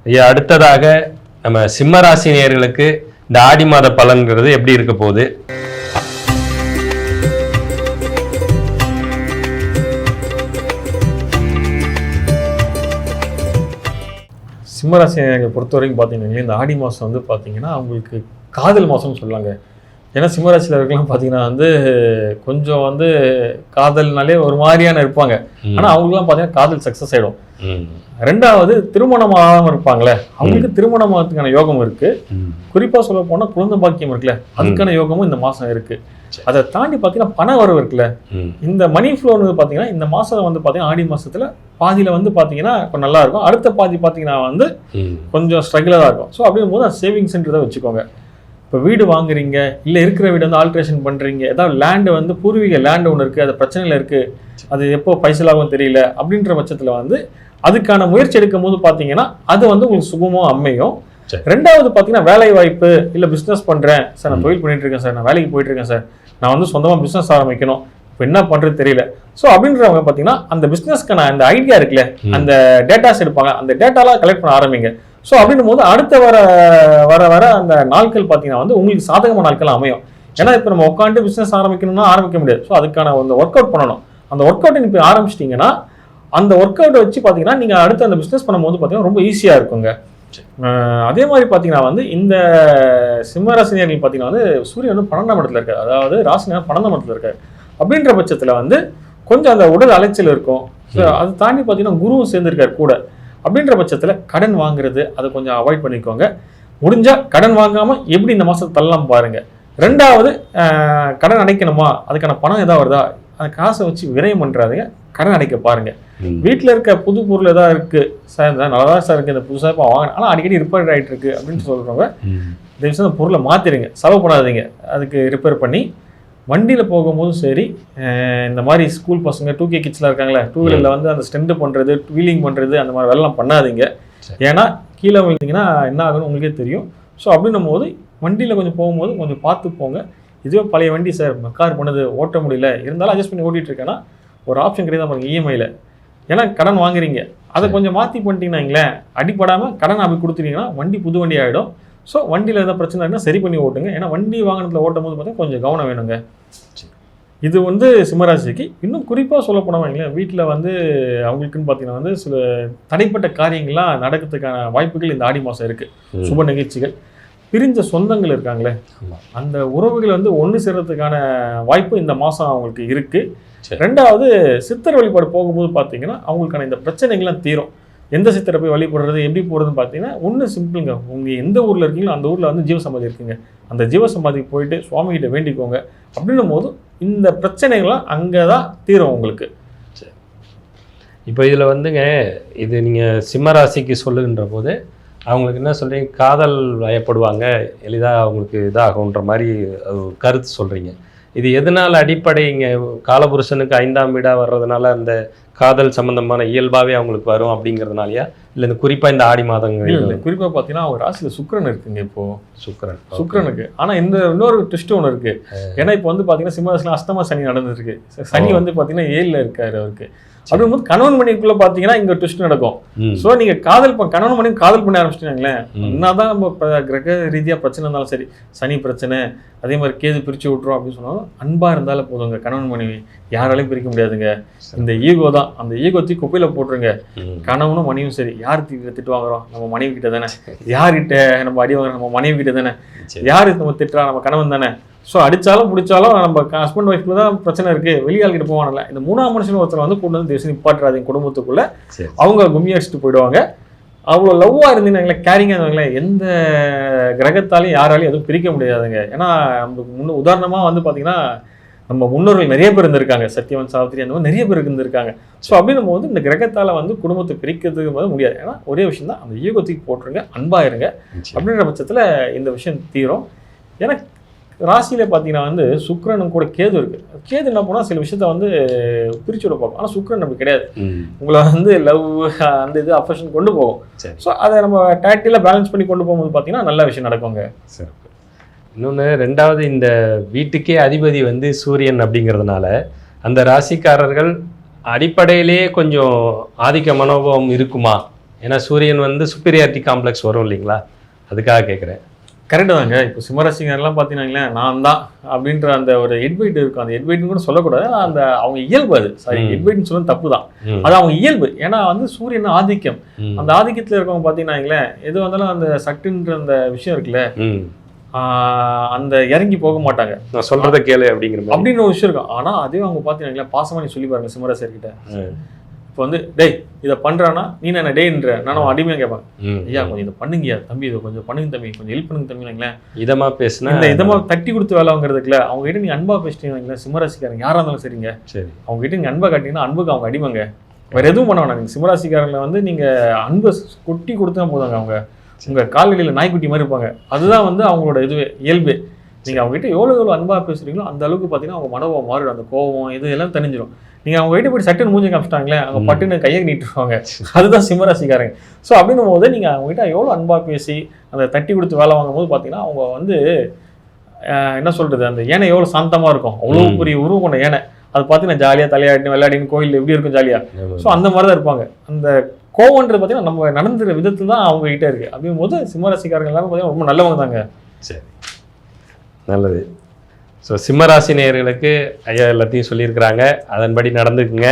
அடுத்ததாக நம்ம சிம்ம ராசி நேயர்களுக்கு இந்த ஆடி மாத பலன்கிறது எப்படி இருக்க போகுது? சிம்மராசி நேயர்களை பொறுத்த வரைக்கும் பார்த்தீங்கன்னா இந்த ஆடி மாதம் வந்து பார்த்தீங்கன்னா அவங்களுக்கு காதல் மாதம்னு சொல்லாங்க. ஏன்னா சிம்மராசியில் இருக்கலாம் பார்த்தீங்கன்னா வந்து கொஞ்சம் வந்து காதல்னாலே ஒரு மாதிரியான இருப்பாங்க. ஆனால் அவங்களுக்குலாம் பார்த்தீங்கன்னா காதல் சக்ஸஸ் ஆகிடும். ரெண்டாவது திருமணம் ஆகாமல் இருப்பாங்களே, அவங்களுக்கு திருமணம் ஆகிறதுக்கான யோகம் இருக்கு. குறிப்பாக சொல்ல போனால் குழந்தை பாக்கியம் இருக்குல்ல, அதுக்கான யோகமும் இந்த மாதம் இருக்கு. அதை தாண்டி பார்த்தீங்கன்னா பண வரவு இருக்குல்ல, இந்த மணி ஃப்ளோ வந்து பார்த்தீங்கன்னா இந்த மாதம் வந்து பார்த்தீங்கன்னா ஆடி மாதத்தில் பாதியில் வந்து பார்த்தீங்கன்னா இப்போ நல்லா இருக்கும், அடுத்த பாதி பார்த்தீங்கன்னா வந்து கொஞ்சம் ஸ்ட்ரகிளாக தான் இருக்கும். ஸோ அப்படிங்கும் போது சேவிங்ஸ்ன்றதை வச்சுக்கோங்க. இப்போ வீடு வாங்குறீங்க, இல்லை இருக்கிற வீடு வந்து ஆல்ட்ரேஷன் பண்ணுறீங்க, ஏதாவது லேண்டு வந்து பூர்வீக லேண்டு ஒன்று இருக்குது, அது பிரச்சனையில் இருக்குது, அது எப்போ பைசலாகவும் தெரியல அப்படின்ற பட்சத்தில் வந்து அதுக்கான முயற்சி எடுக்கும் போது பார்த்தீங்கன்னா அது வந்து உங்களுக்கு சுகமாக அமையும். ரெண்டாவது பார்த்தீங்கன்னா வேலை வாய்ப்பு, இல்லை பிஸ்னஸ் பண்ணுறேன் சார், நான் தொழில் பண்ணிட்டு இருக்கேன் சார், நான் வேலைக்கு போயிட்டு இருக்கேன் சார், நான் வந்து சொந்தமாக பிஸ்னஸ் ஆரம்பிக்கணும், இப்போ என்ன பண்ணுறது தெரியல. ஸோ அப்படின்றவங்க பார்த்தீங்கன்னா அந்த பிஸ்னஸ்க்கான அந்த ஐடியா இருக்குல்ல, அந்த டேட்டாஸ் எடுப்பாங்க, அந்த டேட்டாலாம் கலெக்ட் பண்ண ஆரம்பிங்க. ஸோ அப்படின்னும் போது அடுத்த வர அந்த நாட்கள் பார்த்தீங்கன்னா வந்து உங்களுக்கு சாதகமான நாட்கள் அமையும். ஏன்னா இப்போ நம்ம உட்காந்து பிஸ்னஸ் ஆரம்பிக்கணும்னா ஆரம்பிக்க முடியாது. ஸோ அதுக்கான அந்த ஒர்க் அவுட் பண்ணணும். அந்த ஒர்க் அவுட்டை இப்போ ஆரம்பிச்சிட்டிங்கன்னா அந்த ஒர்க் அவுட்டை வச்சு பார்த்தீங்கன்னா நீங்கள் அடுத்து அந்த பிஸ்னஸ் பண்ணும்போது பார்த்தீங்கன்னா ரொம்ப ஈஸியாக இருக்குங்க. அதே மாதிரி பார்த்தீங்கன்னா வந்து இந்த சிம்மராசினியர்கள் பார்த்தீங்கன்னா வந்து சூரியன் வந்து 12ஆம் இடத்துல இருக்காரு, அதாவது ராசினா 12ஆம் இடத்துல இருக்காரு. அப்படின்ற பட்சத்தில் வந்து கொஞ்சம் அந்த உடல் அலைச்சல் இருக்கும். அது தாண்டி பார்த்தீங்கன்னா குருவும் சேர்ந்துருக்காரு கூட. அப்படின்ற பட்சத்தில் கடன் வாங்குறது அதை கொஞ்சம் அவாய்ட் பண்ணிக்கோங்க. முடிஞ்சால் கடன் வாங்காமல் எப்படி இந்த மாதத்தை தள்ளலாம் பாருங்கள். ரெண்டாவது கடன் அடைக்கணுமா, அதுக்கான பணம் எதாவது வருதா, அந்த காசை வச்சு விரயம் பண்ணுறாதுங்க, கடன் அடைக்க பாருங்கள். வீட்டில் இருக்க புது பொருள் எதாவது இருக்குது சார், நல்லா தான் சார் இருக்குது, இந்த புதுசாக இப்போ வாங்கினேன் ஆனால் அடிக்கடி ரிப்பேர் ஆகிட்டு இருக்குது அப்படின்னு சொல்கிறவங்க தயவுசெய்து அந்த பொருளை மாற்றிடுங்க, செலவு பண்ணாதீங்க. அதுக்கு ரிப்பேர் பண்ணி வண்டியில் போகும்போதும் சரி, இந்த மாதிரி ஸ்கூல் பசங்க 2K கிட்ஸ்லாம் இருக்காங்களே, 2 வீலரில் வந்து அந்த ஸ்டெண்ட் பண்ணுறது, வீலிங் பண்ணுறது, அந்த மாதிரி வேலைலாம் பண்ணாதீங்க. ஏன்னா கீழே விழுந்தீங்கன்னா என்ன ஆகுன்னு உங்களுக்கே தெரியும். ஸோ அப்படின்னும் போது வண்டியில் கொஞ்சம் போகும்போது கொஞ்சம் பார்த்து போங்க. இதுவே பழைய வண்டி சார், கார் பண்ணுது, ஓட்ட முடியல, இருந்தாலும் அட்ஜஸ்ட் பண்ணி ஓட்டிகிட்டு இருக்கேன்னா ஒரு ஆப்ஷன் கிடையாது பாருங்கள், இஎம்ஐயில். ஏன்னா கடன் வாங்குறீங்க, அதை கொஞ்சம் மாற்றி பண்ணிட்டீங்கன்னா அடிப்படாமல் கடன் அப்படி கொடுத்துட்டீங்கன்னா வண்டி புது வண்டி ஆகிடும். ஸோ வண்டியில் எதாவது பிரச்சனை இருந்தால் சரி பண்ணி ஓட்டுங்க. ஏன்னா வண்டி வாகனத்தில் ஓட்டும் போது பார்த்தீங்கன்னா கொஞ்சம் கவனம் வேணுங்க. இது வந்து சிம்மராசிக்கு. இன்னும் குறிப்பாக சொல்ல போனவங்களே, வீட்டில் வந்து அவங்களுக்குன்னு பார்த்தீங்கன்னா வந்து சில தடைப்பட்ட காரியங்கள்லாம் நடக்கிறதுக்கான வாய்ப்புகள் இந்த ஆடி மாதம் இருக்குது. சுப நிகழ்ச்சிகள், பிரிஞ்ச சொந்தங்கள் இருக்காங்களே, அந்த உறவுகள் வந்து ஒன்று சேர்றதுக்கான வாய்ப்பு இந்த மாதம் அவங்களுக்கு இருக்குது. ரெண்டாவது சித்தர் வழிபாடு போகும்போது பார்த்தீங்கன்னா அவங்களுக்கான இந்த பிரச்சனைகள்லாம் தீரும். எந்த சித்தரை போய் வழிபடுறது, எப்படி போகிறதுன்னு பார்த்தீங்கன்னா ஒன்று சிம்பிளுங்க. உங்கள் எந்த ஊரில் இருக்கீங்களோ அந்த ஊரில் வந்து ஜீவசமாதி இருக்குங்க, அந்த ஜீவசமாதிக்கு போயிட்டு சுவாமிகிட்ட வேண்டிக்கோங்க. அப்படின்னும் போது இந்த பிரச்சனைகள்லாம் அங்கே தான் தீரும் உங்களுக்கு. சரி, இப்போ இதில் வந்துங்க, இது நீங்கள் சிம்மராசிக்கு சொல்லுகின்ற போது அவங்களுக்கு என்ன சொல்கிறீங்க, காதல் வயப்படுவாங்க, எளிதாக அவங்களுக்கு இதாகுன்ற மாதிரி கருத்து சொல்கிறீங்க. இது எதனால் அடிப்படை இங்கே காலபுருஷனுக்கு 5ஆம் வீடாக வர்றதுனால அந்த காதல் சம்பந்தமான இயல்பாகவே அவங்களுக்கு வரும் அப்படிங்கிறதுனாலயா, இல்லை இந்த குறிப்பாக இந்த ஆடி மாதங்கள்? இல்லை, குறிப்பாக பார்த்தீங்கன்னா அவங்க ராசியில் சுக்கிரன் இருக்குங்க. இப்போது சுக்கிரனுக்கு ஆனால் இந்த இன்னொரு ட்விஸ்ட் ஒன்று இருக்குது. ஏன்னா இப்போ வந்து பார்த்தீங்கன்னா சிம்மராசியில் அஷ்டம சனி நடந்துருக்கு. சனி வந்து பார்த்தீங்கன்னா 7ல் இருக்காரு அவருக்கு. அப்படிங்கும்போது கணவன் மனைவிக்குள்ள பார்த்தீங்கன்னா இங்கே ட்விஸ்ட் நடக்கும். ஸோ நீங்கள் கணவன் மனைவி காதல் பண்ண ஆரம்பிச்சிட்டீங்களேன், என்னதான் நம்ம கிரக ரீதியாக பிரச்சனை இருந்தாலும் சரி, சனி பிரச்சனை, அதே மாதிரி கேது பிரித்து விட்டுரும் அப்படின்னு சொன்னாலும் அன்பாக இருந்தாலும் போதுங்க. கணவன் மனைவி யாராலையும் பிரிக்க முடியாதுங்க. இந்த ஈகோ தான், அந்த ஈகோ தூக்கி குப்பையில் போட்டுருங்க. கணவனும் மனைவியும் சரி, யார் திட்டு வாங்குறோம், நம்ம மனைவி கிட்ட தானே. யார்கிட்ட நம்ம அடி வாங்குறோம், நம்ம மனைவி கிட்ட தானே. யார் நம்ம திட்டுறா, நம்ம கணவன் தானே. ஸோ அடித்தாலும் பிடிச்சாலும் நம்ம ஹஸ்பண்ட் ஒய்ஃப்ல தான் பிரச்சனை இருக்குது, வெளியால் கிட்ட போவானல. இந்த 3ஆம் மனுஷன் ஒருத்தர் வந்து கொண்டு வந்து தேசம் நிப்பாட்டுறாதீங்க குடும்பத்துக்குள்ளே. அவங்க கும்மி அடிச்சுட்டு போயிடுவாங்க. அவ்வளோ லவ்வாக இருந்தீங்கன்னா, கேரிங்காக இருந்தாங்களே, எந்த கிரகத்தாலையும் யாராலையும் எதுவும் பிரிக்க முடியாதுங்க. ஏன்னா நமக்கு உதாரணமாக வந்து பார்த்தீங்கன்னா நம்ம முன்னோர்கள் நிறைய பேர் இருந்திருக்காங்க, சத்யவன் சாவித்திரி, அந்த மாதிரி நிறைய பேர் இருந்திருக்காங்க. ஸோ அப்படின்னும் போது இந்த கிரகத்தால் வந்து குடும்பத்தை பிரிக்கிறதுக்கு போது முடியாது. ஏன்னா ஒரே விஷயம் தான், அந்த ஈகோத்துக்கு போட்டுருங்க, அன்பாக இருங்க. அப்படின்ற பட்சத்தில் இந்த விஷயம் தீரும். ஏன்னா ராசியில பார்த்தீங்கன்னா வந்து சுக்கிரனும் கூட கேது இருக்குது. கேது என்ன போனால் சில விஷயத்த வந்து பிரிச்சு விட பார்க்கும். ஆனால் சுக்கிரன் அப்படி கிடையாது, உங்களை வந்து லவ் அந்த இது அஃபெக்ஷன் கொண்டு போகும். ஸோ அதை நம்ம டேட்டில் பேலன்ஸ் பண்ணி கொண்டு போகும்போது பார்த்தீங்கன்னா நல்ல விஷயம் நடக்குங்க. சரி, இன்னொன்று ரெண்டாவது, இந்த வீட்டுக்கே அதிபதி வந்து சூரியன் அப்படிங்கிறதுனால அந்த ராசிக்காரர்கள் அடிப்படையிலேயே கொஞ்சம் ஆதிக்க மனோபாவம் இருக்குமா? ஏன்னா சூரியன் வந்து சுப்பீரியாரிட்டி காம்ப்ளெக்ஸ் வரும் இல்லைங்களா, அதுக்காக கேட்குறேன். கரெக்டு தாங்க. இப்போ சிம்மராசிக்காரெல்லாம் பார்த்தீங்கன்னா நான் தான் அப்படின்ற அந்த ஒரு ஹெட்வெயிட் இருக்கும். அந்த ஹெட்வெயிட்னு கூட சொல்லக்கூடாது, அந்த அவங்க இயல்பு. அது சாரி, ஹெட்வெயிட்னு சொல்ல தப்பு தான், அது அவங்க இயல்பு. ஏன்னா வந்து சூரியன் ஆதிக்கம், அந்த ஆதிக்கத்தில் இருக்கவங்க பார்த்தீங்கன்னா எது வந்தாலும் அந்த சட்டுன்ற அந்த விஷயம் இருக்குல்ல, அந்த இறங்கி போக மாட்டாங்க. நான் சொல்றத கேளு அப்படின்னு ஒரு விஷயம் இருக்கும். ஆனால் அதே அவங்க பார்த்தீங்கன்னா பாசமா நீ சொல்லி பாருங்க சிம்மராசியர்கிட்ட. இப்போ வந்து டேய் இதை பண்றானா நீ என்ன டேன்ற நானும் அடிமையாக கேட்பேன். ஐயா கொஞ்சம் இதை பண்ணுங்கய்யா தம்பி, இதை கொஞ்சம் பண்ணுங்க தம்பி, கொஞ்சம் ஹெல்ப் பண்ணுங்க தம்பிங்களேன். இதமா பேசினா இந்த இதமா தட்டி கொடுத்து வேலை வாங்குறதுக்குல அவங்க கிட்ட நீங்க அன்பா பேசிட்டீங்களா, சிம்மராசிக்காரங்க யாரா இருந்தாலும் சரிங்க, சரி அவங்க கிட்ட நீங்க அன்பா காட்டிங்கன்னா அன்புக்கு அவங்க அடிமைங்க. வேற எதுவும் பண்ண வேணாம். நீங்க சிம்மராசிக்காரங்களை வந்து நீங்க அன்பை கொட்டி கொடுத்தா போதாங்க. அவங்க உங்க கால்களில் நாய்க்குட்டி மாதிரி இருப்பாங்க. அதுதான் வந்து அவங்களோட இதுவே இயல்பு. நீங்க அவங்க கிட்ட எவ்வளவு அன்பா பேசுறீங்களோ அந்த அளவுக்கு பாத்தீங்கன்னா அவங்க மனோபம் மாறிடும். அந்த கோபம் இது எல்லாம் தணிஞ்சிடும். நீங்க அவங்க கிட்ட போய் சட்டுன்னு மூஞ்சி காமிச்சிட்டாங்களே, அவங்க பட்டுன்னு கையை நீட்டுருவாங்க. அதுதான் சிம்மராசிக்காரங்க. ஸோ அப்படின்னும் போது நீங்க அவங்க கிட்ட எவ்வளவு அன்பா பேசி அந்த தட்டி கொடுத்து வேலை வாங்கும் போது பாத்தீங்கன்னா அவங்க வந்து என்ன சொல்றது, அந்த யானை எவ்வளவு சாந்தமா இருக்கும், அவ்வளவு பெரிய உருவம் கொண்ட யானை. அது பார்த்தீங்கன்னா ஜாலியா தலையாடினு விளையாடினு கோயில் எப்படி இருக்கும் ஜாலியா. ஸோ அந்த மாதிரி தான் இருப்பாங்க. அந்த கோவம்ன்றது பார்த்தீங்கன்னா நம்ம நடந்துற விதத்துல தான் அவங்க கிட்ட இருக்கு. அப்படிங்கும் போது சிம்மராசிக்காரங்க எல்லாரும் பார்த்தீங்கன்னா ரொம்ப நல்லவங்க தாங்க. சரி, நல்லது. ஸோ சிம்மராசி நேயர்களுக்கு ஐயா எல்லாத்தையும் சொல்லியிருக்கிறாங்க, அதன்படி நடந்துக்குங்க.